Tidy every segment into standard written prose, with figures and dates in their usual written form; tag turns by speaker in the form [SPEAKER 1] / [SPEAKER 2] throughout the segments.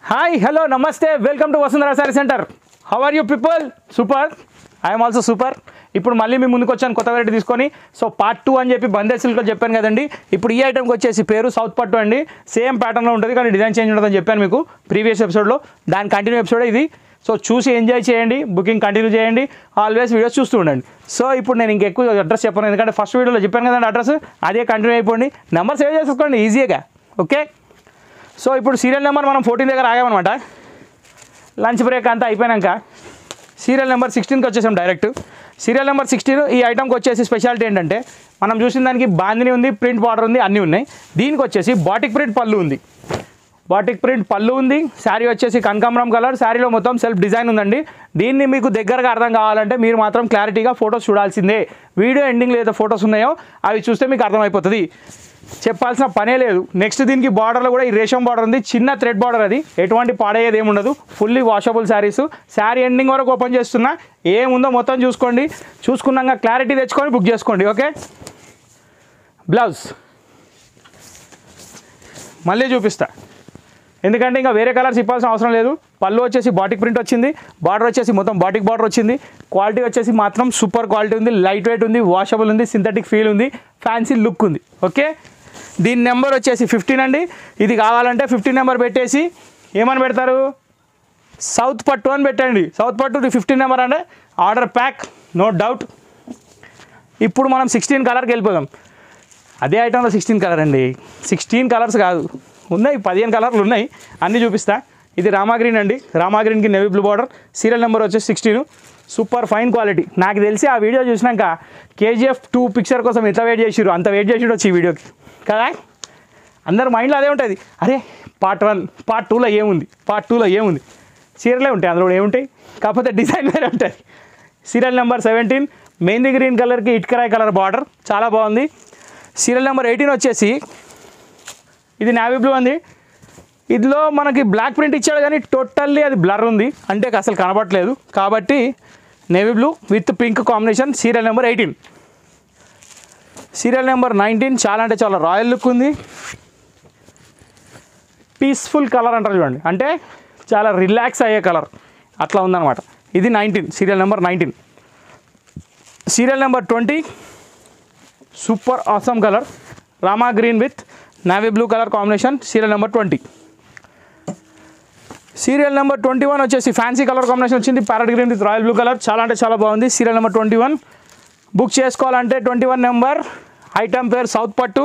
[SPEAKER 1] Hi, hello, namaste, welcome to Vasundhara Saree Center. How are you people? Super. I am also super. ఇప్పుడు మళ్ళీ మీ ముందుకు వచ్చాను కొత్త variety తీసుకొని. సో పార్ట్ 2 అని చెప్పి బందే సిల్క్లో చెప్పాను కదండి. ఇప్పుడు ఈ ఐటమ్కి వచ్చేసి పేరు సౌత్ పట్టు అండి. సేమ్ ప్యాటర్న్లో ఉంటుంది కానీ డిజైన్ చేంజ్ ఉంటుందని చెప్పాను మీకు ప్రీవియస్ ఎపిసోడ్లో. దాని కంటిన్యూ ఎపిసోడ్ ఇది. సో చూసి ఎంజాయ్ చేయండి, బుకింగ్ కంటిన్యూ చేయండి, ఆల్వేస్ వీడియోస్ చూస్తూ ఉండండి. సో ఇప్పుడు నేను ఇంకెక్కువ అడ్రస్ చెప్పాను ఎందుకంటే ఫస్ట్ వీడియోలో చెప్పాను కదండి అడ్రస్, అదే కంటిన్యూ అయిపోండి. నెంబర్ సేవ్ చేసుకోండి ఈజీగా. ఓకే, సో ఇప్పుడు సీరియల్ నెంబర్ మనం 14 దగ్గర ఆగామన్నమాట. లంచ్ బ్రేక్ అంతా అయిపోయాక సీరియల్ నెంబర్ 16కి వచ్చేసాం డైరెక్ట్. సీరియల్ నెంబర్ 16 ఈ ఐటమ్కి వచ్చేసి స్పెషాలిటీ ఏంటంటే మనం చూసిన దానికి బాందిని ఉంది, ప్రింట్ బార్డర్ ఉంది, అన్నీ ఉన్నాయి. దీనికి వచ్చేసి బాటిక్ ప్రింట్ పళ్ళు ఉంది. బాటిక్ ప్రింట్ పళ్ళు ఉంది. శారీ వచ్చేసి కనకాంబరం కలర్. శారీలో మొత్తం సెల్ఫ్ డిజైన్ ఉందండి. దీన్ని మీకు దగ్గరగా అర్థం కావాలంటే మీరు మాత్రం క్లారిటీగా ఫొటోస్ చూడాల్సిందే. వీడియో ఎండింగ్లో ఏదో ఫొటోస్ ఉన్నాయో అవి చూస్తే మీకు అర్థమైపోతుంది, చెప్పాల్సిన పనే లేదు. నెక్స్ట్ దీనికి బార్డర్లో కూడా ఈ రేషం బార్డర్ ఉంది, చిన్న థ్రెడ్ బార్డర్. అది ఎటువంటి పాడేది ఏమి ఉండదు, fully washable saris. Sari ending వరకు ఓపెన్ చేస్తున్నా, ఏముందో మొత్తం చూసుకోండి. చూసుకున్నాక క్లారిటీ తెచ్చుకొని బుక్ చేసుకోండి. ఓకే, బ్లౌజ్ మళ్ళీ చూపిస్తా ఎందుకంటే ఇంకా వేరే కలర్స్ ఇవ్వాల్సిన అవసరం లేదు. పళ్ళు వచ్చేసి బాటిక్ ప్రింట్ వచ్చింది, బార్డర్ వచ్చేసి మొత్తం బాటిక్ బార్డర్ వచ్చింది. క్వాలిటీ వచ్చేసి మాత్రం సూపర్ క్వాలిటీ ఉంది, లైట్ వెయిట్ ఉంది, వాషబుల్ ఉంది, సింథటిక్ ఫీల్ ఉంది, ఫ్యాన్సీ లుక్ ఉంది. ఓకే, దీని నెంబర్ వచ్చేసి 15 అండి. ఇది కావాలంటే 15 నెంబర్ పెట్టేసి ఏమని పెడతారు, సౌత్ పట్టు అని పెట్టండి. సౌత్ పట్టు 15 నెంబర్ అంటే ఆర్డర్ ప్యాక్, నో డౌట్. ఇప్పుడు మనం 16 కలర్కి వెళ్ళిపోదాం. అదే ఐటెంలో 16 కలర్ అండి, 16 కలర్స్ కాదు, ఉన్నాయి 15 కలర్లు ఉన్నాయి, అన్నీ చూపిస్తా. ఇది రామా గ్రీన్ అండి, రామా గ్రీన్కి navy blue border. Serial number వచ్చేసి 16, సూపర్ ఫైన్ క్వాలిటీ. నాకు తెలిసి ఆ వీడియో చూసినాక KGF 2 పిక్చర్ కోసం ఎంత వెయిట్ చేసిరు, అంత వెయిట్ చేసి వచ్చి ఈ వీడియోకి కదా. అందరి మైండ్లో అదే ఉంటుంది, అరే పార్ట్ 1 పార్ట్ 2లో ఏముంది, పార్ట్ 2లో ఏముంది. సీరియలే ఉంటాయి అందులో ఏముంటాయి, కాకపోతే డిజైన్ వేరే ఉంటుంది. సీరియల్ నెంబర్ 17 మెహందీ గ్రీన్ కలర్కి ఇటుకరాయ్ కలర్ బార్డర్, చాలా బాగుంది. సీరియల్ నెంబర్ 18 వచ్చేసి ఇది నేవీ బ్లూ అండి. ఇదిలో మనకి బ్లాక్ ప్రింట్ ఇచ్చాడు కానీ టోటల్లీ అది బ్లర్ ఉంది, అంటే అసలు కనబడట్లేదు. కాబట్టి navy blue with pink combination. Serial number 18. Serial number 19 చాలా అంటే చాలా రాయల్ లుక్ ఉంది, పీస్ఫుల్ కలర్ అంటారు చూడండి, అంటే చాలా రిలాక్స్ అయ్యే కలర్ అట్లా ఉందన్నమాట. ఇది 19, serial number 19. Serial number 20 super awesome colour, Rama green with navy blue colour combination. Serial number 20. Serial number 21 వచ్చేసి ఫ్యాన్సీ కలర్ కాంబినేషన్ వచ్చింది, parrot green with royal blue colour, చాలా అంటే చాలా బాగుంది. సీరియల్ నెంబర్ 21 బుక్ చేసుకోవాలంటే 21 నెంబర్. ఐటమ్ పేరు south పట్టు.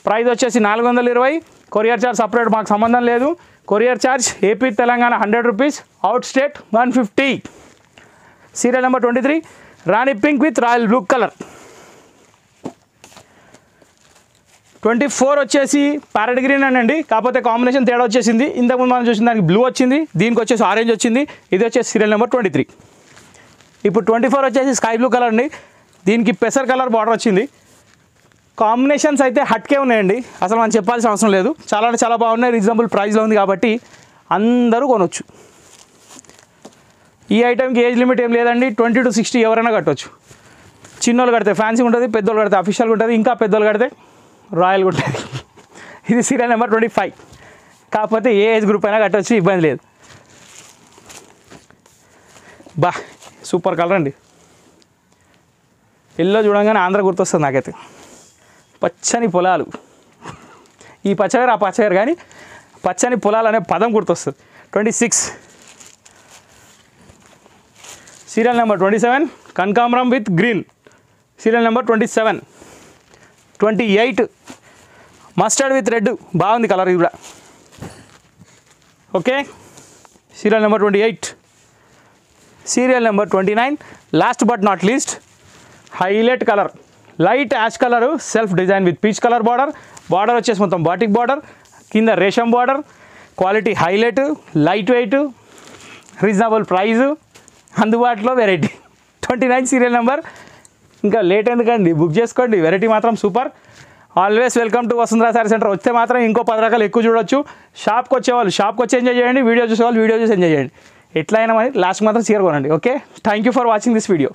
[SPEAKER 1] Price వచ్చేసి 420. కొరియర్ ఛార్జ్ సపరేట్, మాకు సంబంధం లేదు. Courier charge AP Telangana 100 rupees, out state 150. Serial number 23 Rani pink with royal blue colour. 24 వచ్చేసి ప్యారెట్ గ్రీన్ అండి, కాకపోతే కాంబినేషన్ తేడా వచ్చేసింది. ఇంతకుముందు మనం చూసిన దానికి బ్లూ వచ్చింది, దీనికి వచ్చేసి ఆరెంజ్ వచ్చింది. ఇది వచ్చేసి సీరియల్ నెంబర్ 23. ఇప్పుడు 24 వచ్చేసి స్కై బ్లూ కలర్ అండి, దీనికి పెసర్ కలర్ బార్డర్ వచ్చింది. కాంబినేషన్స్ అయితే హట్కే ఉన్నాయండి, అసలు మనం చెప్పాల్సిన అవసరం లేదు. చాలా అంటే చాలా బాగున్నాయి, రీజనబుల్ ప్రైస్లో ఉంది కాబట్టి అందరూ కొనవచ్చు. ఈ ఐటమ్కి ఏజ్ లిమిట్ ఏం లేదండి, 20 to 60 ఎవరైనా కట్టవచ్చు. చిన్నోళ్ళు కడితే ఫ్యాన్సీ ఉంటుంది, పెద్దోళ్ళు కడితే అఫీషియల్గా ఉంటుంది, ఇంకా పెద్దోళ్ళు కడితే రాయల్గా ఉంటుంది. ఇది సీరియల్ నెంబర్ 25, కాకపోతే ఏ ఏజ్ గ్రూప్ అయినా కట్టవచ్చు, ఇబ్బంది లేదు. బా సూపర్ కలర్ అండి, ఎల్లో చూడంగానే ఆంధ్ర గుర్తొస్తుంది నాకైతే. పచ్చని పొలాలు, ఈ పచ్చగారు ఆ పచ్చగారు కానీ పచ్చని పొలాలు అనే పదం గుర్తొస్తుంది. 26. సీరియల్ నెంబర్ 27 కనకాంబరం with green. Serial number 27. 28 mustard with red, బాగుంది కలర్ ఇది కూడా. Okay, serial number 28. Serial number 29 last but not least highlight colour, light ash colour, self design with peach colour border. Border వచ్చేసి మొత్తం batik border, కింద రేషం border. Quality highlight, light weight, reasonable price, అందుబాటులో variety. 29 serial number. ఇంకా late ఎందుకండి, book చేసుకోండి. Variety మాత్రం super. Always welcome to Vasundhara sorry centre. వస్తే మాత్రం ఇంకో 10 రకాలు ఎక్కువ చూడొచ్చు. షాప్కి వచ్చేవాళ్ళు షాప్కి వచ్చి ఎంజాయ్ చేయండి, వీడియో చూసేవాళ్ళు వీడియో చూసి ఎంజాయ్ చేయండి. ఎట్లయినా మరి లాస్ట్ మాత్రం చీర కొనండి. Okay, thank you for watching this video.